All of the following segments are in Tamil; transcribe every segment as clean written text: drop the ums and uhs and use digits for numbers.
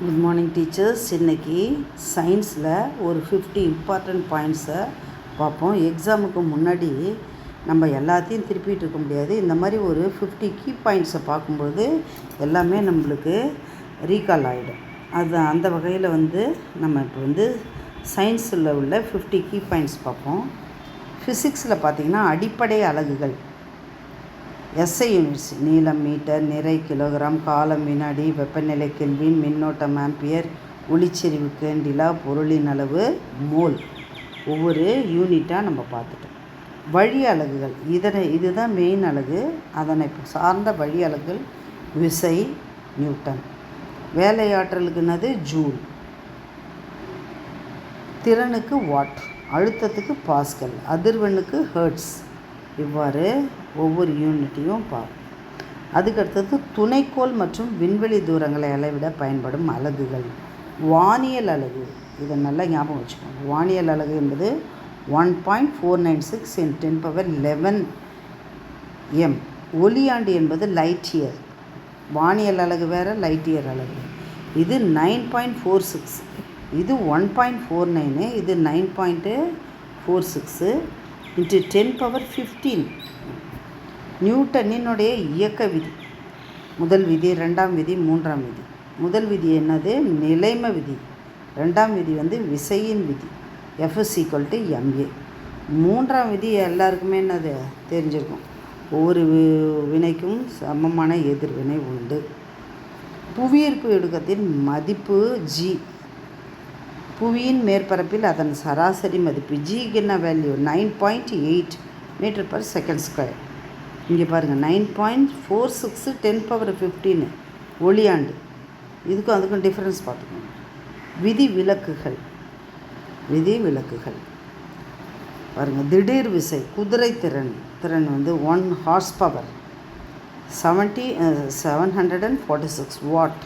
Good morning teachers. இன்றைக்கி சயின்ஸில் ஒரு 50 இம்பார்ட்டண்ட் பாயிண்ட்ஸை பார்ப்போம். எக்ஸாமுக்கு முன்னாடி நம்ம எல்லாத்தையும் திருப்பிகிட்டு இருக்க முடியாது. இந்த மாதிரி ஒரு 50 கீ பாயிண்ட்ஸை பார்க்கும்போது எல்லாமே நம்மளுக்கு ரீகால் ஆகிடும். அது அந்த வகையில் நம்ம இப்போ சயின்ஸில் உள்ள 50 கீ பாயிண்ட்ஸ் பார்ப்போம். ஃபிசிக்ஸில் பார்த்திங்கன்னா அடிப்படை அலகுகள் எஸ்ஐ யூனிட்ஸ்: நீளம் மீட்டர், நிறை கிலோகிராம், காலம் வினாடி, வெப்பநிலை கெல்வின், மின்னோட்டம் ஆம்பியர், ஒளிச்செறிவு கேண்டிலா, பொருளின் அளவு மோல். ஒவ்வொரு யூனிட்டாக நம்ம பார்த்துட்டோம். வழி அலகுகள் இதுதான் மெயின் அலகு. அதனை சார்ந்த வழி அலகுகள்: விசை நியூட்டன், வேலையாற்றலுக்குனது ஜூல், திறனுக்கு வாட், அழுத்தத்துக்கு பாஸ்கல், அதிர்வெண்ணுக்கு ஹெர்ட்ஸ். இவ்வாறு ஒவ்வொரு யூனிட்டையும் பார்ப்போம். அதுக்கடுத்தது துணைக்கோள் மற்றும் விண்வெளி தூரங்களை அளவிட பயன்படும் அலகுகள். வானியல் அலகு, இதை நல்லா ஞாபகம் வச்சுக்கோங்க. வானியல் அலகு என்பது 1.496 × 10^11 m. ஒளியாண்டு என்பது லைட் இயர். வானியல் அலகு வேறு, லைட் இயர் அலகு. இது 9.46, இது 1.49, இது 9.46 × 10^15. நியூட்டனினுடைய இயக்க விதி: முதல் விதி, ரெண்டாம் விதி, மூன்றாம் விதி. முதல் விதி என்னது? நிலைம விதி. ரெண்டாம் விதி விசையின் விதி, F = ma. மூன்றாம் விதி எல்லாருக்குமே என்னது தெரிஞ்சிருக்கும். ஒவ்வொரு வினைக்கும் சமமான எதிர்வினை உண்டு. புவியீர்ப்பு இடுக்கத்தின் மதிப்பு g. புவியின் மேற்பரப்பில் அதன் சராசரி மதிப்பு ஜிக்கு என்ன வேல்யூ? 9.8 m/s². இங்கே பாருங்கள், 9.46 × 10^15 ஒளியாண்டு. இதுக்கும் அதுக்கும் டிஃப்ரென்ஸ் பார்த்துக்கோங்க. விதி விலக்குகள் பாருங்கள். திடீர் விசை, குதிரை திறன் 1 HP, 746 வாட்.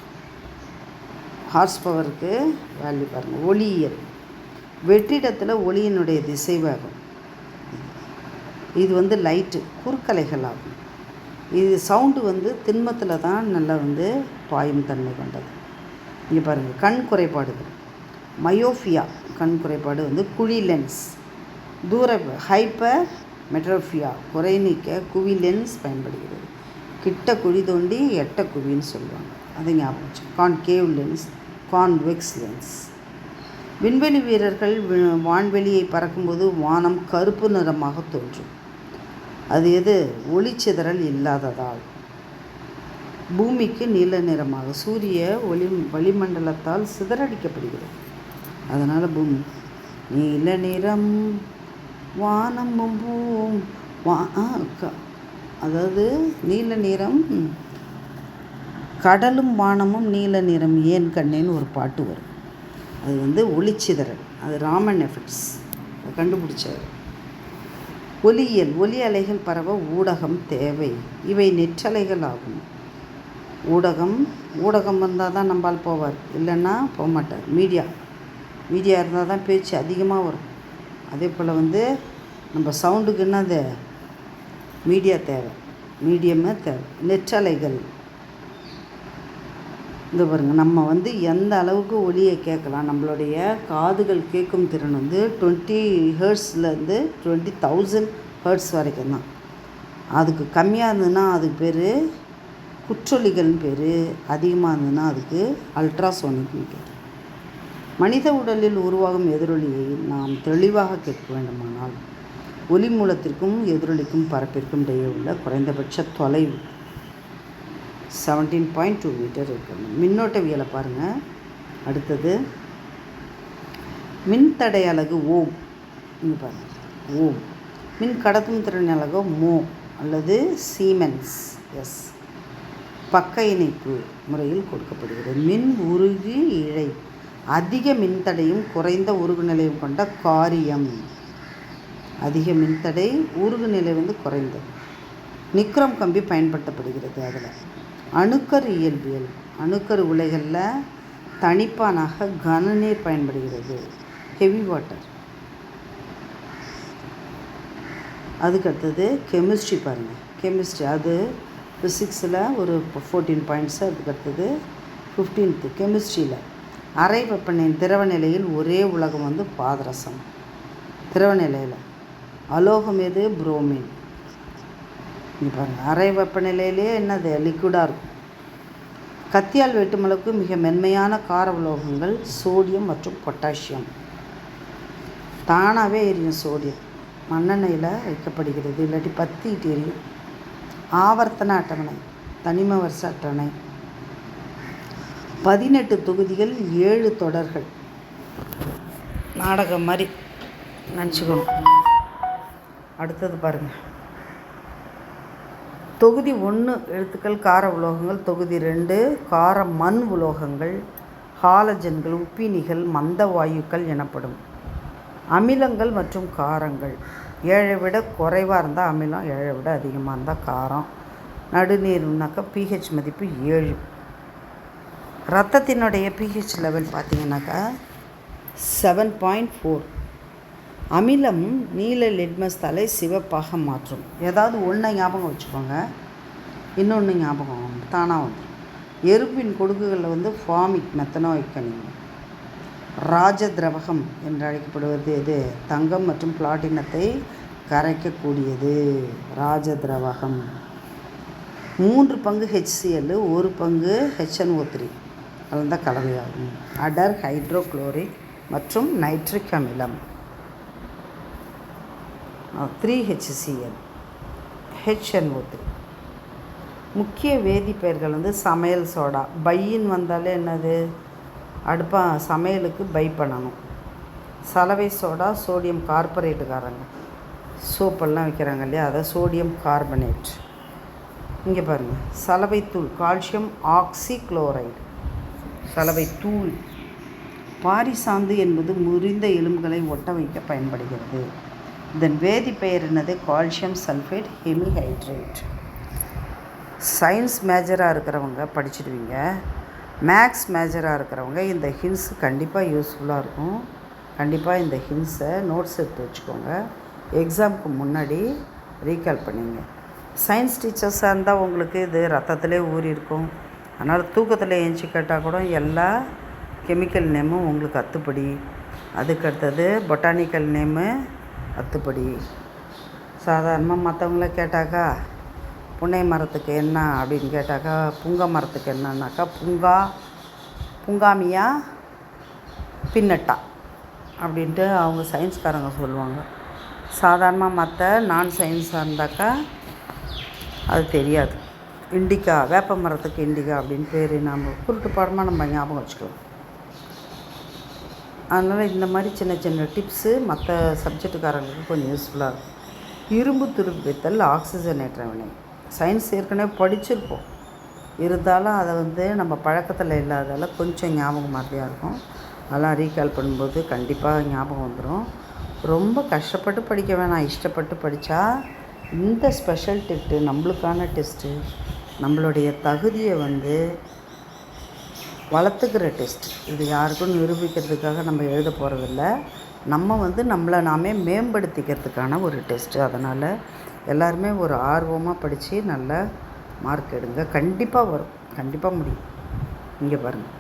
ஹார்ஸ் பவருக்கு வேல்யூ பாருங்கள். ஒளியியல்: வெற்றிடத்தில் ஒளியினுடைய திசைவேகம். இது லைட்டு, குறுக்கலைகள் ஆகும். இது சவுண்டு திண்மத்தில் தான் நல்லா பாயும் தன்மை கொண்டது. இங்கே பாருங்கள். கண் குறைபாடுகள்: மயோஃபியா கண் குறைபாடு குழி லென்ஸ். தூர ஹைப்பர் மெட்ரோஃபியா குறை நீக்க குவி லென்ஸ் பயன்படுகிறது. கிட்ட குழி தோண்டி எட்ட குவின்னு சொல்லுவாங்க, அதை ஞாபகம் வச்சு. Concave lens, convex lens. விண்வெளி வீரர்கள் வான்வெளியை பறக்கும்போது வானம் கருப்பு நிறமாக தோன்றும். அது எது? ஒளிச்சிதறல் இல்லாததால். பூமிக்கு நீல நிறமாக சூரிய வளிமண்டலத்தால் சிதறடிக்கப்படுகிறது. அதனால் பூமி நீல நிறம் வானமும் அதாவது நீல நிறம். கடலும் வானமும் நீல நிறம் ஏன் கண்ணேன்னு ஒரு பாட்டு வரும். அது ஒளிச்சிதறல். அது ராமன் எஃபெக்ட்ஸ் கண்டுபிடிச்சார். ஒலியியல்: ஒலி அலைகள் பரவ ஊடகம் தேவை. இவை நெற்றலைகள் ஆகும். ஊடகம் வந்தால் தான் நம்மால் போவார், இல்லைன்னா போக மாட்டார். மீடியா இருந்தால் தான் பேச்சு அதிகமாக வரும். அதே போல் நம்ம சவுண்டுக்கு என்னது? மீடியா தேவை, மீடியமே தேவை. நெற்றலைகள் இந்த பாருங்கள். நம்ம எந்த அளவுக்கு ஒலியை கேட்கலாம்? நம்மளுடைய காதுகள் கேட்கும் திறன் 20 ஹெர்ட்ஸ்லேருந்து 20,000 ஹெர்ட்ஸ் வரைக்கும் தான். அதுக்கு கம்மியாக இருந்ததுன்னா அதுக்கு பேர் குற்றொலிகள்னு பேர். அதிகமாக இருந்ததுன்னா அதுக்கு அல்ட்ராசோனிக்னு பேர். மனித உடலில் உருவாகும் எதிரொலியை நாம் தெளிவாக கேட்க வேண்டுமானால் ஒலி மூலத்திற்கும் எதிரொலிக்கும் பரப்பிற்கும் இடையே உள்ள குறைந்தபட்ச தொலைவு 17.2 மீட்டர் இருக்குது. மின்னோட்டவியலை பாருங்கள். அடுத்தது மின்தடை அலகு ஓம். இங்கே பாருங்கள், ஓம். மின் கடத்தும் திறன் அலகு மோ அல்லது சீமென்ஸ். பக்க இணைப்பு முறையில் கொடுக்கப்படுகிறது. மின் உருகு இழை: அதிக மின்தடையும் குறைந்த உருகு நிலையும் கொண்ட காரியம். அதிக மின்தடை, உருகு நிலை குறைந்தது. நிக்ரோம் கம்பி பயன்படுத்தப்படுகிறது. அதில் அணுக்கரு இயல்பியல்: அணுக்கரு உலைகளில் தணிப்பானாக கனநீர் பயன்படுகிறது, ஹெவி வாட்டர். அதுக்கடுத்தது கெமிஸ்ட்ரி பாருங்கள். கெமிஸ்ட்ரி அது ஃபிசிக்ஸில் ஒரு 14 பாயிண்ட்ஸு. அதுக்கடுத்தது 15th கெமிஸ்ட்ரியில் அறை வெப்பநிலை திரவ நிலையில் ஒரே உலகம் வந்து பாதரசம். திரவ நிலையில் அலோகம் எது? புரோமின். இங்கே பாருங்கள், அறை வெப்பநிலையிலே என்னது லிக்விடாக இருக்கும். கத்தியால் வெட்டும் அளவுக்கு மிக மென்மையான கார உலோகங்கள் சோடியம் மற்றும் பொட்டாசியம். தானாகவே எரியும் சோடியம், மண்ணெண்ணெயில் வைக்கப்படுகிறது, இல்லாட்டி பற்றிட்டு எரியும். ஆவர்த்தன அட்டவணை, தனிம வரிசை அட்டவணை. 18 தொகுதிகள் 7 தொடர்கள். நாடகம் மாதிரி நினச்சிக்கணும். அடுத்தது பாருங்கள், தொகுதி 1 எழுத்துக்கள் கார உலோகங்கள், தொகுதி 2 கார மண் உலோகங்கள், ஹாலஜன்கள், உப்பினிகள், மந்த வாயுக்கள் எனப்படும். அமிலங்கள் மற்றும் காரங்கள். 7 விட குறைவாக இருந்தால் அமிலம், 7 விட அதிகமாக இருந்தால் காரம். நடுநீர்னாக்கா pH மதிப்பு 7. இரத்தத்தினுடைய pH லெவல் பார்த்திங்கனாக்கா 7.4. அமிலம் நீல லிட்மஸ் தாளை சிவப்பாக மாற்றும். ஏதாவது ஒன்றை ஞாபகம் வச்சுக்கோங்க, இன்னொன்று ஞாபகம் தானாக வந்துடும். எறும்பின் கொடுக்குகளில் வந்து ஃபார்மிக் மெத்தனோய்க்கனிங். ராஜ திரவகம் என்று அழைக்கப்படுவது எது? தங்கம் மற்றும் பிளாட்டினத்தை கரைக்கக்கூடியது ராஜ திரவகம். 3 பங்கு HCl, 1 பங்கு HNO3 கலந்த கலவையாகும். அடர், ஹைட்ரோக்ளோரிக் மற்றும் நைட்ரிக் அமிலம். 3HCl, HNO3. முக்கிய வேதிப்பெயர்கள் வந்து சமையல் சோடா. பையின்னு வந்தாலே என்னது? சமையலுக்கு பை பண்ணணும். சலவை சோடா சோடியம் கார்பரேட்டுக்காரங்க சோப்பெல்லாம் வைக்கிறாங்க இல்லையா, அதை சோடியம் கார்பனேட். இங்கே பாருங்கள், சலவை தூள் கால்சியம் ஆக்சிக்ளோரைடு. சலவை தூள். பாரிசாந்து என்பது முறிந்த எலும்புகளை ஒட்ட வைக்க பயன்படுகிறது. இதன் வேதிப்பெயர் என்னது? Calcium sulphate hemihydrate. சயின்ஸ் மேஜராக இருக்கிறவங்க படிச்சுடுவீங்க. மேக்ஸ் மேஜராக இருக்கிறவங்க இந்த ஹின்ஸ் கண்டிப்பாக யூஸ்ஃபுல்லாக இருக்கும். கண்டிப்பாக இந்த ஹின்ஸை நோட்ஸ் எடுத்து வச்சுக்கோங்க, எக்ஸாமுக்கு முன்னாடி ரீகால் பண்ணிங்க. சயின்ஸ் டீச்சர்ஸாக இருந்தால் உங்களுக்கு இது ரத்தத்திலே ஊறி இருக்கும். அதனால் தூக்கத்தில் ஏஞ்சி கேட்டால் கூட எல்லா கெமிக்கல் நேமும் உங்களுக்கு அத்துப்படி. அதுக்கடுத்தது பொட்டானிக்கல் நேமு அத்துப்படி. சாதாரணமாக மற்றவங்கள கேட்டாக்கா புன்னை மரத்துக்கு என்ன அப்படின்னு கேட்டாக்கா, புங்க மரத்துக்கு என்னன்னாக்கா புங்காமியா பின்னட்டா அப்படின்ட்டு அவங்க சயின்ஸ்காரங்க சொல்லுவாங்க. சாதாரணமாக மற்ற நான் சயின்ஸாக இருந்தாக்கா அது தெரியாது. இண்டிகா, வேப்ப மரத்துக்கு இண்டிகா அப்படின்னு பேர் நம்ம குருட்டு பாடமாக நம்ம ஞாபகம் வச்சுக்கலாம். அதனால் இந்த மாதிரி சின்ன சின்ன டிப்ஸு மற்ற சப்ஜெக்டுக்காரங்களுக்கு கொஞ்சம் யூஸ்ஃபுல்லாக இருக்கும். இரும்பு துருப்பித்தல் ஆக்சிஜனேற்ற வினை. சயின்ஸ் ஏற்கனவே படிச்சிருப்போம், இருந்தாலும் அதை வந்து நம்ம பழக்கத்தில் இல்லாதால கொஞ்சம் ஞாபகம் மாதிரியாக இருக்கும். அதெல்லாம் ரீகால் பண்ணும்போது கண்டிப்பாக ஞாபகம் வந்துடும். ரொம்ப கஷ்டப்பட்டு படிக்க வேணாம், இஷ்டப்பட்டு படித்தா இந்த ஸ்பெஷல் டெஸ்ட்டு நம்மளுக்கான டெஸ்ட்டு, நம்மளுடைய தகுதியை வந்து வளர்த்துக்கிற டெஸ்ட். இது யாருக்கும் நிரூபிக்கிறதுக்காக நம்ம எழுத போகிறதில்ல, நம்ம வந்து நம்மளை நாமே மேம்படுத்திக்கிறதுக்கான ஒரு டெஸ்ட்டு. அதனால் எல்லாருமே ஒரு ஆர்வமாக படித்து நல்ல மார்க் எடுங்க. கண்டிப்பாக வரும், கண்டிப்பாக முடியும். இங்கே பாருங்கள்,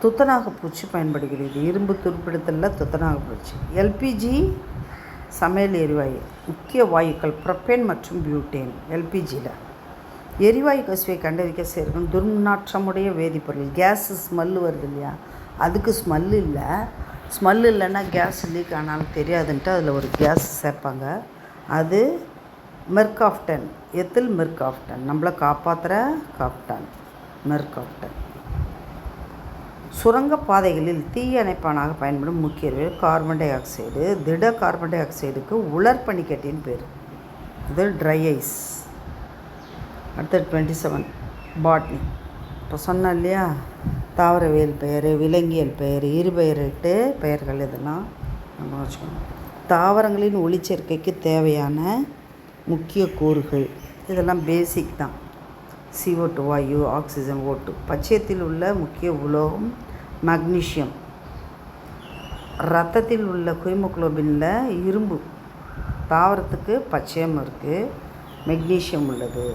துத்தநாக பூச்சி பயன்படுகிறது. இரும்பு துருப்பிடித்தலில் துத்தநாக பூச்சி. எல்பிஜி சமையல் எரிவாயு. முக்கிய வாயுக்கள் ப்ரொப்பேன் மற்றும் பியூட்டேன். எல்பிஜியில் எரிவாயு கசிவை கண்டறிக்க சேர்க்கணும் துர்நாற்றமுடைய வேதிப்பொருள். கேஸு ஸ்மெல்லு வருது இல்லையா, அதுக்கு ஸ்மெல்லு இல்லை. ஸ்மெல்லு இல்லைன்னா கேஸ் லீக் ஆனாலும் தெரியாதுன்ட்டு அதில் ஒரு கேஸ் சேர்ப்பாங்க. அது மெர்காப்டன், எத்தில் மெர்காப்டன், நம்மளை காப்பாற்றுற காப்டான் மெர்காப்டன். சுரங்கப்பாதைகளில் தீயணைப்பானாக பயன்படும் முக்கிய கார்பன் டை ஆக்சைடு. திட கார்பன் டை ஆக்சைடுக்கு உலர்பனிக்கட்டின்னு பேர். இது ட்ரை ஐஸ். அடுத்தது 27 பாட்னி. இப்போ சொன்னேன் இல்லையா, தாவரவியல் பெயர், விலங்கியல் பெயர், இருபெயரிட்டு பெயர்கள் இதெல்லாம் நம்ம வச்சுக்கணும். தாவரங்களின் ஒளிச்சேர்க்கைக்கு தேவையான முக்கிய கூறுகள் இதெல்லாம் பேசிக் தான். CO2 வாயு, ஆக்சிஜன், O2. பச்சையத்தில் உள்ள முக்கிய உலோகம் மக்னீசியம். இரத்தத்தில் உள்ள ஹீமோகுளோபினில் இரும்பு. தாவரத்துக்கு பச்சையம் இருக்குது, மெக்னீசியம் உள்ளது.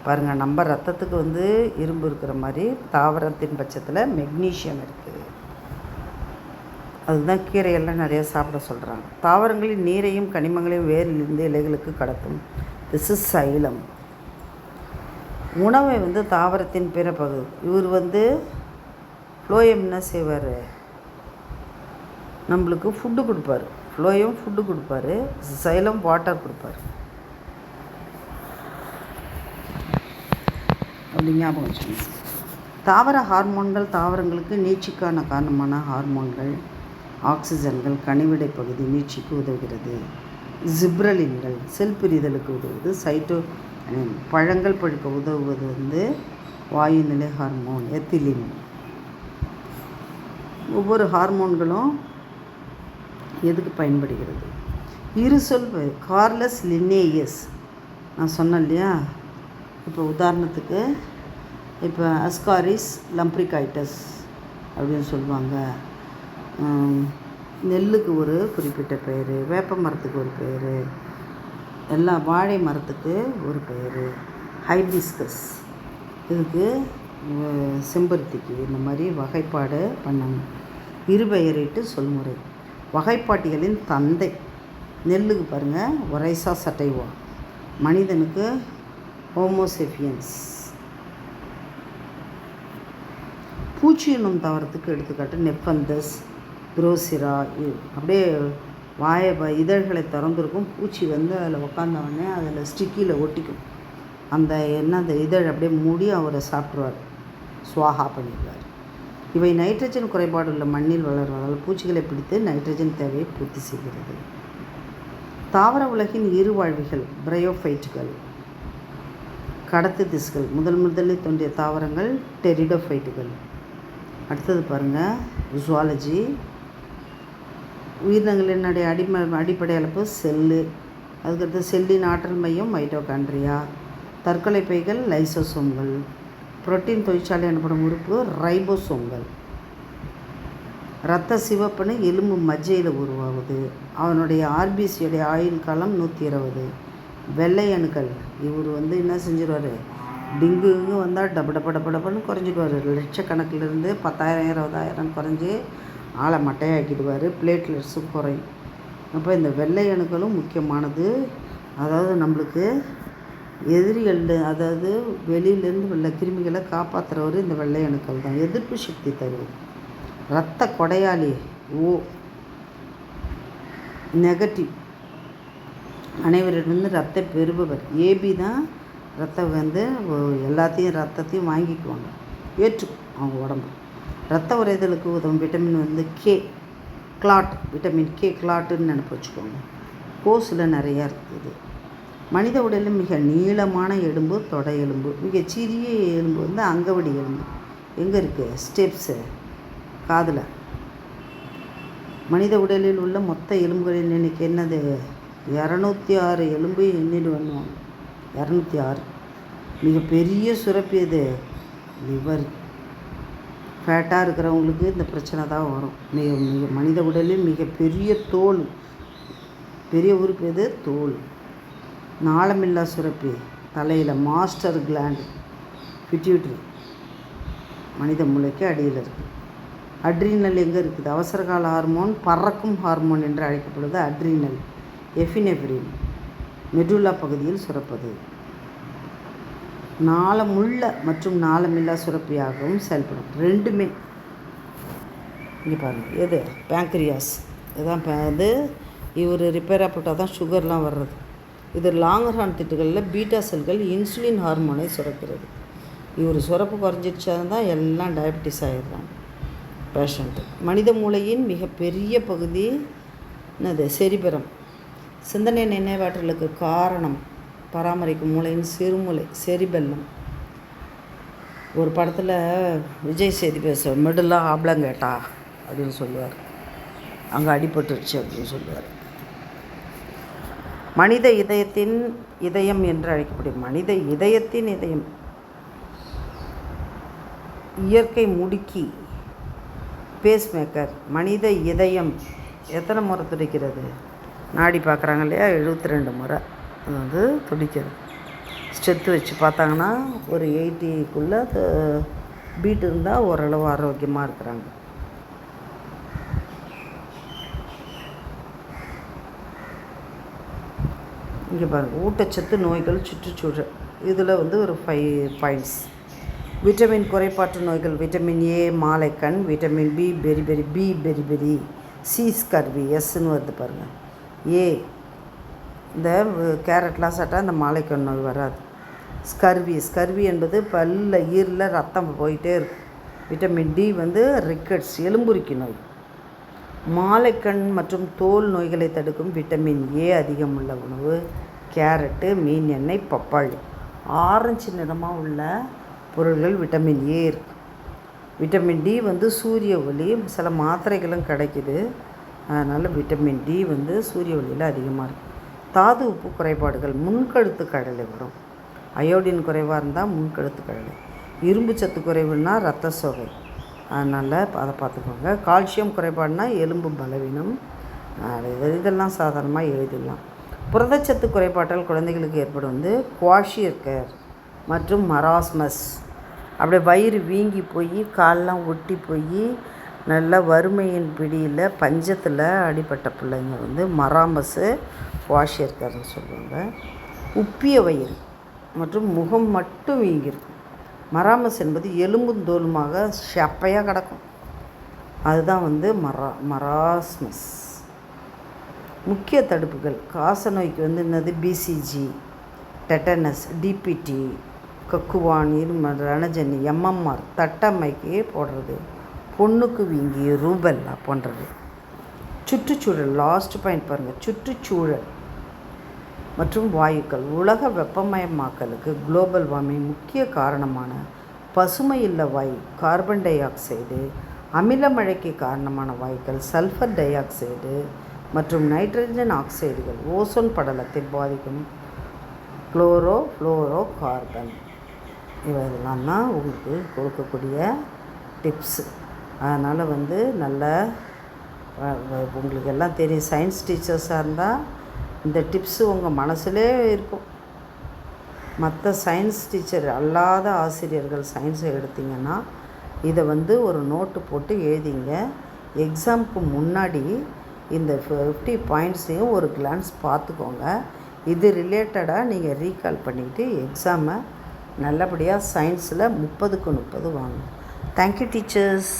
பாருங்கள், நம்ம ரத்தத்துக்கு வந்து இரும்பு இருக்கிற மாதிரி தாவரத்தின் பட்சத்தில் மெக்னீஷியம் இருக்குது. அதுதான் கீரையெல்லாம் நிறையா சாப்பிட சொல்கிறாங்க. தாவரங்களின் நீரையும் கனிமங்களையும் வேரிலிருந்து இலைகளுக்கு கடத்தும். This is xylem. உணவை வந்து தாவரத்தின் பிற பகுதி. இவர் வந்து ஃப்ளோயம் என்ன செய்வார், நம்மளுக்கு ஃபுட்டு கொடுப்பார். ஃப்ளோயம் ஃபுட்டு கொடுப்பாரு, சைலம் வாட்டர் கொடுப்பார். அப்படி ஞாபகம் வச்சுக்கோங்க. தாவர ஹார்மோன்கள் தாவரங்களுக்கு நீட்சிக்கான காரணமான ஹார்மோன்கள். ஆக்சிஜன்கள் கனிவிடை பகுதி நீட்சிக்கு உதவுகிறது. ஜிப்ரலின்கள் செல் பிரிதலுக்கு உதவுவது. பழங்கள் பழுக்க உதவுவது வந்து வாயு நிலை ஹார்மோன் எத்திலின். ஒவ்வொரு ஹார்மோன்களும் எதுக்கு பயன்படுகிறது? இரு சொல் கார்லஸ் லின்னேயஸ் நான் சொன்னேன் இல்லையா. இப்போ உதாரணத்துக்கு இப்போ அஸ்காரிஸ் லம்ப்ரிகைட்டஸ் அப்படின்னு சொல்லுவாங்க. நெல்லுக்கு ஒரு குறிப்பிட்ட பெயர், வேப்ப மரத்துக்கு ஒரு பெயர், எல்லா வாழை மரத்துக்கு ஒரு பெயர், ஹைபிஸ்கஸ் இதுக்கு, செம்பருத்திக்கு, இந்த மாதிரி வகைப்பாடு பண்ணணும். இருபெயரிட்டு சொல்முறை. வகைப்பாட்டிகளின் தந்தை. நெல்லுக்கு பாருங்கள் ஒரைசா சட்டைவா. மனிதனுக்கு ஹோமோசெஃபியன்ஸ். பூச்சி என்னும் தாவரத்துக்கு எடுத்துக்காட்டு நெப்பந்தஸ், குரோசிரா. அப்படியே இதழ்களை திறந்துருக்கும். பூச்சி வந்து அதில் உக்காந்தவொடனே அதில் ஸ்டிக்கியில் ஒட்டிக்கும். அந்த இதழ் அப்படியே மூடி அவரை சாப்பிட்ருவார், சுவாகா பண்ணிடுவார். இவை நைட்ரஜன் குறைபாடு உள்ள மண்ணில் வளர்வதால் பூச்சிகளை பிடித்து நைட்ரஜன் தேவையை பூர்த்தி செய்கிறது. தாவர உலகின் இருவாழ்விகள் பிரையோஃபைட்டுகள். கடத்து திசுகள். முதலில் தோன்றிய தாவரங்கள் டெரிடோஃபைட்டுகள். அடுத்தது பாருங்கள் ஜுவாலஜி. உயிரினங்களினுடைய அடிப்படை அளப்பு செல்லு. அதுக்கடுத்து செல்லின் ஆற்றல் மையம் மைட்டோகாண்ட்ரியா. தற்கொலை பைகள் லைசோசோம்கள். புரோட்டீன் தொழிற்சாலை எனப்படும் உறுப்பு ரைபோசோம்கள். இரத்த சிவப்பணு எலும்பு மஜ்ஜையில் உருவாகுது. அவனுடைய ஆர்பிசியோடைய ஆயுள் காலம் 120. வெள்ளை அணுக்கள். இவர் வந்து என்ன செஞ்சிருவார், டிங்குங்க வந்தால் டப்படப்படப்படப்பன்னு குறைஞ்சிடுவார். லட்சக்கணக்கிலிருந்து 10,000 20,000 குறைஞ்சி ஆளை மட்டையாக்கிடுவார். பிளேட்லெட்ஸும் குறையும். அப்போ இந்த வெள்ளை அணுக்களும் முக்கியமானது. அதாவது நம்மளுக்கு எதிரிகள், அதாவது வெளியிலேருந்து வெள்ளை கிருமிகளை காப்பாற்றுறவர் இந்த வெள்ளை அணுக்கள் தான். எதிர்ப்பு சக்தி தருவது. இரத்த கொடையாளி ஓ நெகட்டிவ். அனைவரிடமிருந்து ரத்த பெறுபவர். ஏபி தான் ரத்தம் வந்து ரத்தத்தையும் வாங்கிக்குவாங்க, ஏற்றுக்கும் அவங்க உடம்பு. ரத்த உறைதலுக்கு உதவும் விட்டமின் வந்து கே, கிளாட், விட்டமின் கே கிளாட்டுன்னு நினைப்பு வச்சுக்கோங்க. கோஸில் நிறையா இருக்குது. மனித உடலில் மிக நீளமான எலும்பு தொடை எலும்பு. மிகச்சிறிய எலும்பு வந்து அங்கவடி எலும்பு. எங்கே இருக்குது? ஸ்டெப்ஸு, காதில். மனித உடலில் உள்ள மொத்த எலும்புகளின் எண்ணிக்கை என்னது? 206 எலும்பு எண்ணிட்டு பண்ணுவாங்க. 206. மிகப்பெரிய சுரப்பி எது? லிவர். ஃபேட்டாக இருக்கிறவங்களுக்கு இந்த பிரச்சனை தான் வரும். மனித உடலில் மிகப்பெரிய தோல், பெரிய உறுப்பு எது? தோல். நாளமில்லா சுரப்பி தலையில், மாஸ்டர் கிளாண்ட், பிட்யூட்ரி, மனித மூளைக்கு அடியில் இருக்குது. அட்ரினல் எங்கே இருக்குது? அவசரகால ஹார்மோன், பறக்கும் ஹார்மோன் என்று அழைக்கப்படுவது அட்ரினல். எஃபினெஃப்ரின் மெடுல்லா பகுதியில் சுரப்பது. நாளமுள்ள மற்றும் நாளமில்லா சுரப்பியாகவும் செயல்படும். ரெண்டுமே. இங்கே பாருங்கள், எது? பேங்க்ரியாஸ். இதுதான் இது. இவர் ரிப்பேராக போட்டால் தான் சுகர்லாம் வர்றது. இது லாங்கர்ஹார்ன் திட்டுகளில் பீட்டா செல்கள் இன்சுலின் ஹார்மோனை சுரக்கிறது. இவர் சுரப்பு குறைஞ்சிடுச்சாதான் தான் எல்லாம் டயபெட்டிஸ் ஆகிடுறாங்க பேஷண்ட்டு. மனித மூளையின் மிகப்பெரிய பகுதி என்னது? செரிபெரம். சிந்தனை நினைவாற்றலுக்கு காரணம் பராமரிக்கும் மூளையின் சிறுமூளை செரிபெல்லம். ஒரு படத்தில் விஜய் சேதி பேசுவார், மெடுல்லா ஆப்ளங்கேட்டா அப்படின்னு சொல்லுவார். அங்கே அடிபட்டுருச்சு அப்படின்னு சொல்லுவார். மனித இதயத்தின் இதயம் என்று அழைக்கப்படும். மனித இதயத்தின் இதயம் இயற்கை முடுக்கி, பேஸ்மேக்கர். மனித இதயம் எத்தனை முறை துடிக்கிறது? நாடி பார்க்குறாங்க இல்லையா? 72 முறை அது வந்து துடிக்கிறது. செத்து வச்சு பார்த்தாங்கன்னா ஒரு 80க்குள்ளே பீட் இருந்தால் ஓரளவு ஆரோக்கியமாக இருக்கிறாங்க. இங்கே பாருங்கள், ஊட்டச்சத்து நோய்கள் சுற்றுச்சூழல் இதில் ஒரு 5 பாயிண்ட்ஸ். விட்டமின் குறைபாட்டு நோய்கள்: விட்டமின் ஏ மாலைக்கண், vitamin B beriberi, C scurvy, எஸ்ன்னு வருது பாருங்கள். ஏ இந்த கேரட்லாம் சாப்பிட்டா இந்த மாலைக்கண் நோய் வராது. ஸ்கர்வி என்பது பல்லில் ஈரில் ரத்தம் போயிட்டே இருக்கும். விட்டமின் டி ரிக்கட்ஸ் எலும்புரிக்கி நோய். மாலைக்கண் மற்றும் தோல் நோய்களை தடுக்கும் விட்டமின் ஏ அதிகமுள்ள உணவு கேரட்டு, மீன் எண்ணெய், பப்பாளி. ஆரஞ்சு நிறமாக உள்ள பொருள்கள் விட்டமின் ஏ இருக்குது. விட்டமின் டி சூரிய ஒளி, சில மாத்திரைகளும் கிடைக்கிது. அதனால் விட்டமின் டி சூரிய ஒளியில் அதிகமாக இருக்குது. தாது உப்பு குறைபாடுகள்: முன்கழுத்து கடலை வரும். அயோடின் குறைவாக இருந்தால் முன்கழுத்து கடலை. இரும்பு சத்து குறைவுன்னா இரத்த சோகை, அதனால் அதை பார்த்துக்கோங்க. கால்சியம் குறைபாடுனா எலும்பு பலவீனம். இதெல்லாம் சாதாரணமாக எழுதிடலாம். புரதச்சத்து குறைபாட்டால் குழந்தைகளுக்கு ஏற்படும் குவாஷியர்கர் மற்றும் மராஸ்மஸ். அப்படியே வயிறு வீங்கி போய் காலெலாம் ஒட்டி போய் நல்ல வறுமையின் பிடியில் பஞ்சத்தில் அடிப்பட்ட பிள்ளைங்க மராமஸு குவாஷியர்கர்னு சொல்லுவாங்க. உப்பிய வயிறு மற்றும் முகம் மட்டும் வீங்கியிருக்கும். மராமஸ் என்பது எலும்பும் தோலுமாக ஷப்பையாக கிடக்கும். அதுதான் மராஸ்மஸ். முக்கிய தடுப்புகள்: காசநோய்க்கு என்னது பிசிஜி, டெட்டனஸ், டிபிடி, கக்குவான், ரணஜன்னி, எம்எம்ஆர், தட்டம்மைக்கு போடுறது, பொண்ணுக்கு வீங்கி, ரூபெல்லா போன்றது. சுற்றுச்சூழல் லாஸ்ட் பாயிண்ட் பாருங்கள். சுற்றுச்சூழல் மற்றும் வாயுக்கள்: உலக வெப்பமயமாக்கலுக்கு குளோபல் வார்மிங் முக்கிய காரணமான பசுமை இல்ல வாயு கார்பன் டை ஆக்சைடு, அமில மழைக்கு காரணமான வாயுக்கள் சல்ஃபர் டை ஆக்சைடு மற்றும் நைட்ரஜன் ஆக்சைடுகள் ஓசோன் படலத்தை பாதிக்கும் ஃப்ளோரோ கார்பன். இவையெல்லாம் தான் உங்களுக்கு கொடுக்கக்கூடிய டிப்ஸு. அதனால் நல்ல உங்களுக்கு எல்லாம் தெரியும். சயின்ஸ் டீச்சர்ஸாக இருந்தால் இந்த டிப்ஸு உங்கள் மனசுலே இருக்கும். மற்ற சயின்ஸ் டீச்சர் அல்லாத ஆசிரியர்கள் சயின்ஸை எடுத்திங்கன்னா இதை ஒரு நோட்டு போட்டு எழுதிங்க. எக்ஸாமுக்கு முன்னாடி இந்த 50 பாயிண்ட்ஸையும் ஒரு கிளான்ஸ் பார்த்துக்கோங்க. இது ரிலேட்டடாக நீங்கள் ரீகால் பண்ணிக்கிட்டு எக்ஸாமை நல்லபடியாக சயின்ஸில் 30க்கு 30 வாங்க. Thank you teachers.